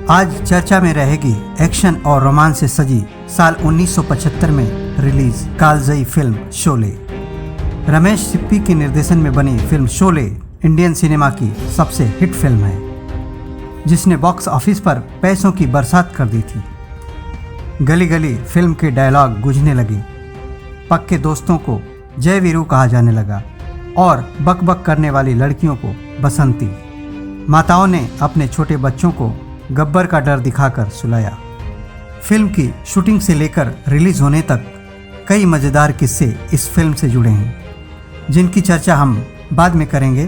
आज चर्चा में रहेगी एक्शन और रोमांस से सजी साल 1975 में रिलीज कालजयी फिल्म शोले। रमेश सिप्पी के निर्देशन में बनी फिल्म शोले इंडियन सिनेमा की सबसे हिट फिल्म है, जिसने बॉक्स ऑफिस पर पैसों की बरसात कर दी थी। गली गली फिल्म के डायलॉग गूंजने लगे, पक्के दोस्तों को जय वीरू कहा जाने लगा और बक बक करने वाली लड़कियों को बसंती। माताओं ने अपने छोटे बच्चों को गब्बर का डर दिखाकर सुलाया। फिल्म की शूटिंग से लेकर रिलीज होने तक कई मज़ेदार किस्से इस फिल्म से जुड़े हैं, जिनकी चर्चा हम बाद में करेंगे।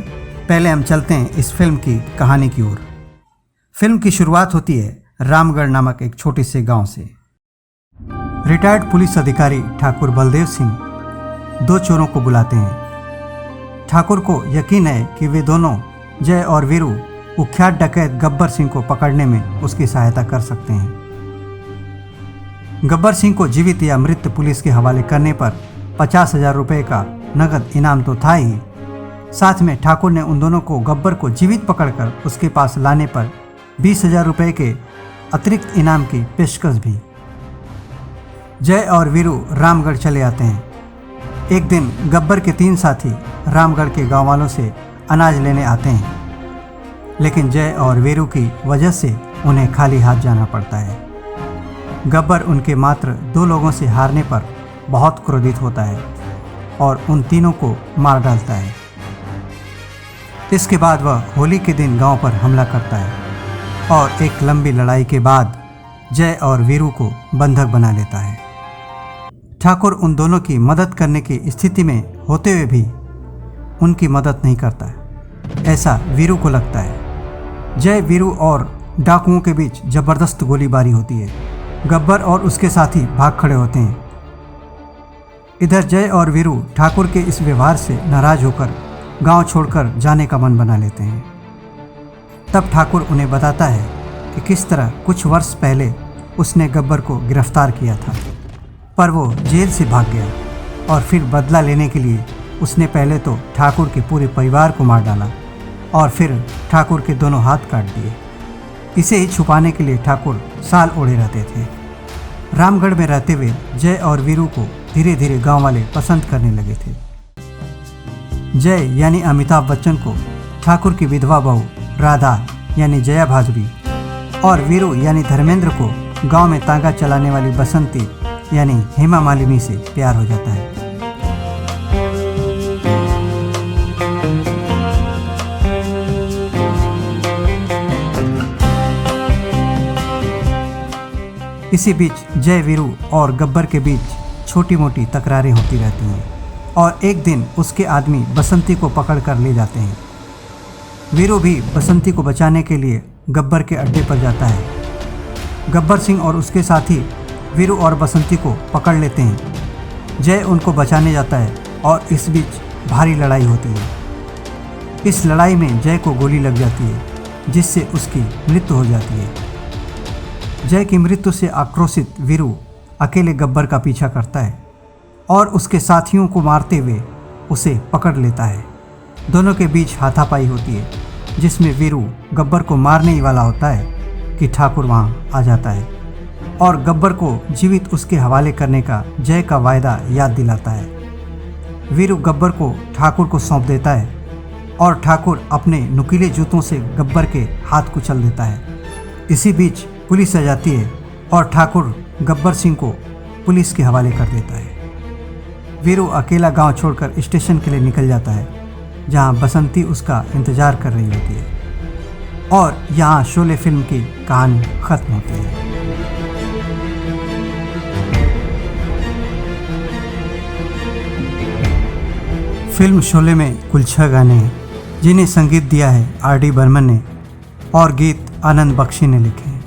पहले हम चलते हैं इस फिल्म की कहानी की ओर। फिल्म की शुरुआत होती है रामगढ़ नामक एक छोटे से गांव से। रिटायर्ड पुलिस अधिकारी ठाकुर बलदेव सिंह दो चोरों को बुलाते हैं। ठाकुर को यकीन है कि वे दोनों जय और वीरू कुख्यात डकैत गब्बर सिंह को पकड़ने में उसकी सहायता कर सकते हैं। गब्बर सिंह को जीवित या मृत पुलिस के हवाले करने पर 50,000 रुपये का नगद इनाम तो था ही, साथ में ठाकुर ने उन दोनों को गब्बर को जीवित पकड़कर उसके पास लाने पर 20,000 रुपये के अतिरिक्त इनाम की पेशकश भी। जय और वीरू रामगढ़ चले आते हैं। एक दिन गब्बर के 3 साथी रामगढ़ के गाँव वालों से अनाज लेने आते हैं, लेकिन जय और वीरू की वजह से उन्हें खाली हाथ जाना पड़ता है। गब्बर उनके मात्र 2 लोगों से हारने पर बहुत क्रोधित होता है और उन तीनों को मार डालता है। इसके बाद वह होली के दिन गांव पर हमला करता है और एक लंबी लड़ाई के बाद जय और वीरू को बंधक बना लेता है। ठाकुर उन दोनों की मदद करने की स्थिति में होते हुए भी उनकी मदद नहीं करता, ऐसा वीरू को लगता है। जय, वीरू और डाकुओं के बीच जबरदस्त गोलीबारी होती है। गब्बर और उसके साथी भाग खड़े होते हैं। इधर जय और वीरू ठाकुर के इस व्यवहार से नाराज होकर गांव छोड़कर जाने का मन बना लेते हैं। तब ठाकुर उन्हें बताता है कि किस तरह कुछ वर्ष पहले उसने गब्बर को गिरफ्तार किया था, पर वो जेल से भाग गया और फिर बदला लेने के लिए उसने पहले तो ठाकुर के पूरे परिवार को मार डाला और फिर ठाकुर के दोनों हाथ काट दिए। इसे ही छुपाने के लिए ठाकुर साल ओढ़े रहते थे। रामगढ़ में रहते हुए जय और वीरू को धीरे धीरे गांव वाले पसंद करने लगे थे। जय यानी अमिताभ बच्चन को ठाकुर की विधवा बहू राधा यानी जया भादुरी और वीरू यानी धर्मेंद्र को गांव में तांगा चलाने वाली बसंती यानी हेमा मालिनी से प्यार हो जाता है। इसी बीच जय, वीरू और गब्बर के बीच छोटी मोटी तकरारें होती रहती हैं और एक दिन उसके आदमी बसंती को पकड़ कर ले जाते हैं। वीरू भी बसंती को बचाने के लिए गब्बर के अड्डे पर जाता है। गब्बर सिंह और उसके साथी वीरू और बसंती को पकड़ लेते हैं। जय उनको बचाने जाता है और इस बीच भारी लड़ाई होती है। इस लड़ाई में जय को गोली लग जाती है, जिससे उसकी मृत्यु हो जाती है। जय की मृत्यु से आक्रोशित वीरू अकेले गब्बर का पीछा करता है और उसके साथियों को मारते हुए उसे पकड़ लेता है। दोनों के बीच हाथापाई होती है, जिसमें वीरू गब्बर को मारने ही वाला होता है कि ठाकुर वहां आ जाता है और गब्बर को जीवित उसके हवाले करने का जय का वायदा याद दिलाता है। वीरू गब्बर को ठाकुर को सौंप देता है और ठाकुर अपने नुकीले जूतों से गब्बर के हाथ कुचल देता है। इसी बीच पुलिस आ जाती है और ठाकुर गब्बर सिंह को पुलिस के हवाले कर देता है। वीरू अकेला गांव छोड़कर स्टेशन के लिए निकल जाता है, जहां बसंती उसका इंतजार कर रही होती है और यहां शोले फिल्म की कहानी खत्म होती है। फिल्म शोले में कुल 6 गाने हैं, जिन्हें संगीत दिया है R.D. बर्मन ने और गीत आनंद बख्शी ने लिखे हैं।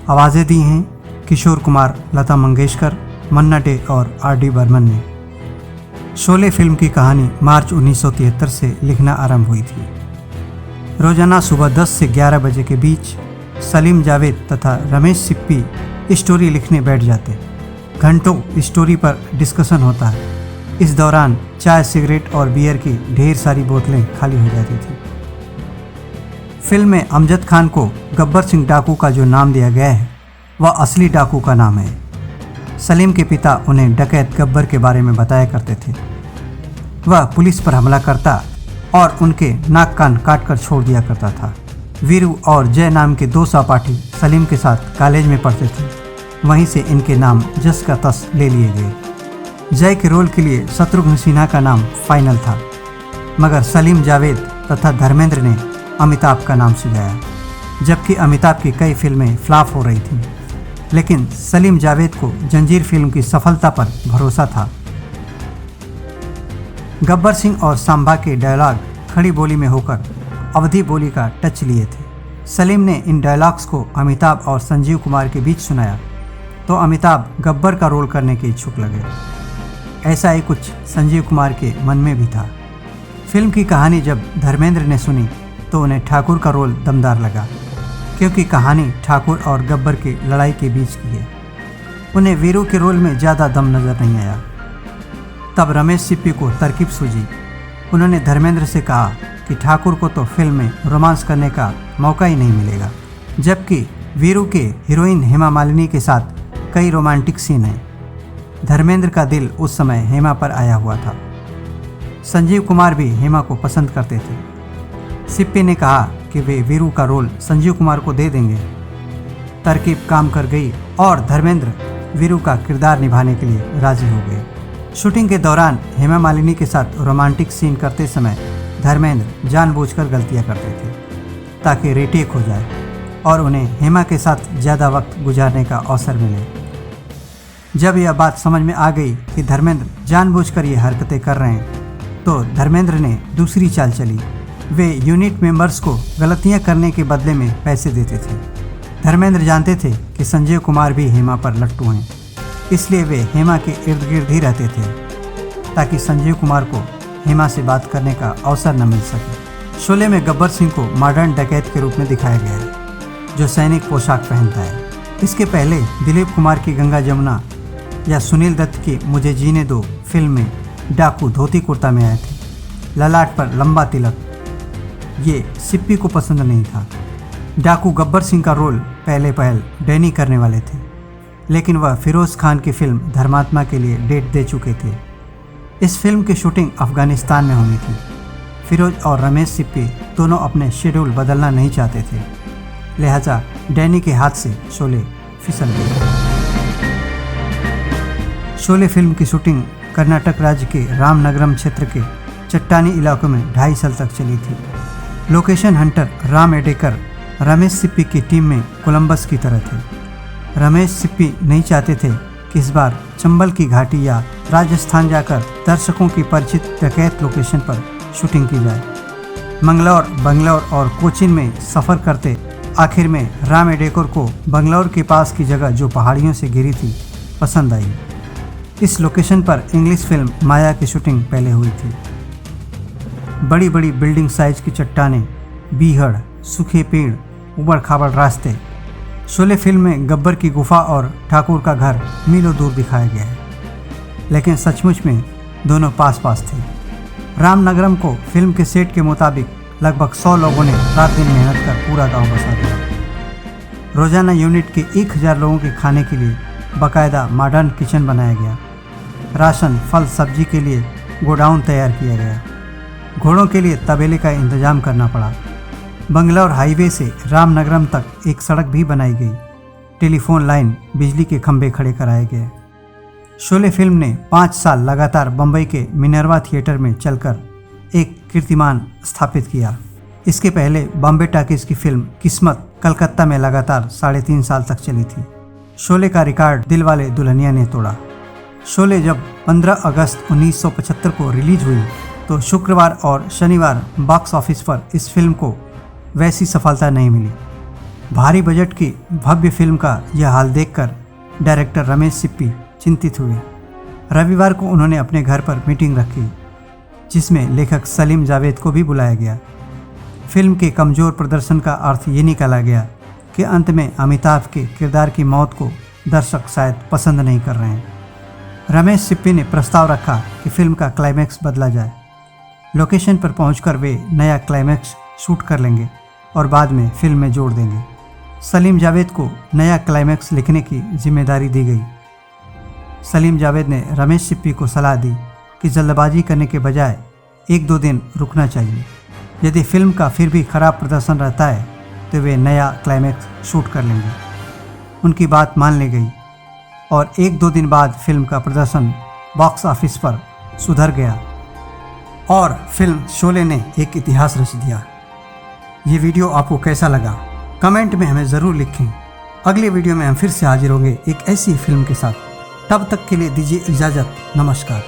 आवाज़ें दी हैं किशोर कुमार, लता मंगेशकर, मन्ना डे और R.D. बर्मन ने। शोले फिल्म की कहानी मार्च 1973 से लिखना आरंभ हुई थी। रोजाना सुबह 10 से 11 बजे के बीच सलीम जावेद तथा रमेश सिप्पी स्टोरी लिखने बैठ जाते। घंटों स्टोरी पर डिस्कशन होता है। इस दौरान चाय, सिगरेट और बियर की ढेर सारी बोतलें खाली हो जाती थी। फिल्म में अमजद खान को गब्बर सिंह डाकू का जो नाम दिया गया है वह असली डाकू का नाम है। सलीम के पिता उन्हें डकैत गब्बर के बारे में बताया करते थे। वह पुलिस पर हमला करता और उनके नाक कान काट कर छोड़ दिया करता था। वीरू और जय नाम के दो सहपाठी सलीम के साथ कॉलेज में पढ़ते थे। वहीं से इनके नाम जस का तस ले लिए गए। जय के रोल के लिए शत्रुघ्न सिन्हा का नाम फाइनल था, मगर सलीम जावेद तथा धर्मेंद्र ने अमिताभ का नाम सुझाया। जबकि अमिताभ की कई फिल्में फ्लॉप हो रही थीं, लेकिन सलीम जावेद को जंजीर फिल्म की सफलता पर भरोसा था। गब्बर सिंह और सांबा के डायलॉग खड़ी बोली में होकर अवधी बोली का टच लिए थे। सलीम ने इन डायलॉग्स को अमिताभ और संजीव कुमार के बीच सुनाया तो अमिताभ गब्बर का रोल करने के इच्छुक लगे। ऐसा ही कुछ संजीव कुमार के मन में भी था। फिल्म की कहानी जब धर्मेंद्र ने सुनी तो उन्हें ठाकुर का रोल दमदार लगा, क्योंकि कहानी ठाकुर और गब्बर की लड़ाई के बीच की है। उन्हें वीरू के रोल में ज़्यादा दम नज़र नहीं आया। तब रमेश सिप्पी को तरकीब सूझी। उन्होंने धर्मेंद्र से कहा कि ठाकुर को तो फिल्म में रोमांस करने का मौका ही नहीं मिलेगा, जबकि वीरू के हीरोइन हेमा मालिनी के साथ कई रोमांटिक सीन हैं। धर्मेंद्र का दिल उस समय हेमा पर आया हुआ था। संजीव कुमार भी हेमा को पसंद करते थे। सिप्पी ने कहा कि वे वीरू का रोल संजीव कुमार को दे देंगे। तरकीब काम कर गई और धर्मेंद्र वीरू का किरदार निभाने के लिए राजी हो गए। शूटिंग के दौरान हेमा मालिनी के साथ रोमांटिक सीन करते समय धर्मेंद्र जानबूझकर गलतियां करते थे ताकि रीटेक हो जाए और उन्हें हेमा के साथ ज़्यादा वक्त गुजारने का अवसर मिले। जब यह बात समझ में आ गई कि धर्मेंद्र जानबूझकर ये हरकतें कर रहे हैं तो धर्मेंद्र ने दूसरी चाल चली। वे यूनिट मेंबर्स को गलतियां करने के बदले में पैसे देते थे। धर्मेंद्र जानते थे कि संजीव कुमार भी हेमा पर लट्टू हैं, इसलिए वे हेमा के इर्द गिर्द ही रहते थे ताकि संजीव कुमार को हेमा से बात करने का अवसर न मिल सके। शोले में गब्बर सिंह को मॉडर्न डकैत के रूप में दिखाया गया है जो सैनिक पोशाक पहनता है। इसके पहले दिलीप कुमार की गंगा जमुना या सुनील दत्त की मुझे जीने दो फिल्म में डाकू धोती कुर्ता में आए थे, ललाट पर लंबा तिलक। ये सिप्पी को पसंद नहीं था। डाकू गब्बर सिंह का रोल पहले पहल डैनी करने वाले थे, लेकिन वह फिरोज़ खान की फिल्म धर्मात्मा के लिए डेट दे चुके थे। इस फिल्म की शूटिंग अफगानिस्तान में होनी थी। फिरोज और रमेश सिप्पी दोनों अपने शेड्यूल बदलना नहीं चाहते थे, लिहाजा डैनी के हाथ से शोले फिसल गई। शोले फिल्म की शूटिंग कर्नाटक राज्य के रामनगरम क्षेत्र के चट्टानी इलाकों में 2.5 साल तक चली थी। लोकेशन हंटर राम एडेकर रमेश सिप्पी की टीम में कोलंबस की तरह थे। रमेश सिप्पी नहीं चाहते थे कि इस बार चंबल की घाटी या राजस्थान जाकर दर्शकों की परिचित डकैत लोकेशन पर शूटिंग की जाए। मंगलौर, बंगलौर और कोचीन में सफ़र करते आखिर में राम एडेकर को बंगलौर के पास की जगह जो पहाड़ियों से घिरी थी पसंद आई। इस लोकेशन पर इंग्लिश फिल्म माया की शूटिंग पहले हुई थी। बड़ी बड़ी बिल्डिंग साइज की चट्टानें, बीहड़, सूखे पेड़, उबड़ खाबड़ रास्ते। शोले फिल्म में गब्बर की गुफा और ठाकुर का घर मीलों दूर दिखाया गया है, लेकिन सचमुच में दोनों पास पास थे। रामनगरम को फिल्म के सेट के मुताबिक लगभग 100 लोगों ने रात दिन मेहनत कर पूरा गांव बसा दिया। रोजाना यूनिट के 1000 लोगों के खाने के लिए बाकायदा मॉडर्न किचन बनाया गया। राशन, फल, सब्जी के लिए गोडाउन तैयार किया गया। घोड़ों के लिए तबेले का इंतजाम करना पड़ा। बंगलौर हाईवे से रामनगरम तक एक सड़क भी बनाई गई। टेलीफोन लाइन, बिजली के खंभे खड़े कराए गए। शोले फिल्म ने 5 साल लगातार बम्बई के मिनर्वा थिएटर में चलकर एक कीर्तिमान स्थापित किया। इसके पहले बॉम्बे टॉकीज की फिल्म किस्मत कलकत्ता में लगातार 3.5 साल तक चली थी। शोले का रिकॉर्ड दिलवाले दुल्हनिया ने तोड़ा। शोले जब 15 अगस्त 1975 को रिलीज हुई तो शुक्रवार और शनिवार बॉक्स ऑफिस पर इस फिल्म को वैसी सफलता नहीं मिली। भारी बजट की भव्य फिल्म का यह हाल देखकर डायरेक्टर रमेश सिप्पी चिंतित हुए। रविवार को उन्होंने अपने घर पर मीटिंग रखी, जिसमें लेखक सलीम जावेद को भी बुलाया गया। फिल्म के कमज़ोर प्रदर्शन का अर्थ ये निकाला गया कि अंत में अमिताभ के किरदार की मौत को दर्शक शायद पसंद नहीं कर रहे हैं। रमेश सिप्पी ने प्रस्ताव रखा कि फिल्म का क्लाइमैक्स बदला जाए। लोकेशन पर पहुंचकर वे नया क्लाइमैक्स शूट कर लेंगे और बाद में फिल्म में जोड़ देंगे। सलीम जावेद को नया क्लाइमैक्स लिखने की जिम्मेदारी दी गई। सलीम जावेद ने रमेश सिप्पी को सलाह दी कि जल्दबाजी करने के बजाय 1-2 दिन रुकना चाहिए। यदि फिल्म का फिर भी खराब प्रदर्शन रहता है तो वे नया क्लाइमैक्स शूट कर लेंगे। उनकी बात मान ली गई और 1-2 दिन बाद फिल्म का प्रदर्शन बॉक्स ऑफिस पर सुधर गया और फिल्म शोले ने एक इतिहास रच दिया। ये वीडियो आपको कैसा लगा कमेंट में हमें ज़रूर लिखें। अगले वीडियो में हम फिर से हाजिर होंगे एक ऐसी फिल्म के साथ। तब तक के लिए दीजिए इजाज़त। नमस्कार।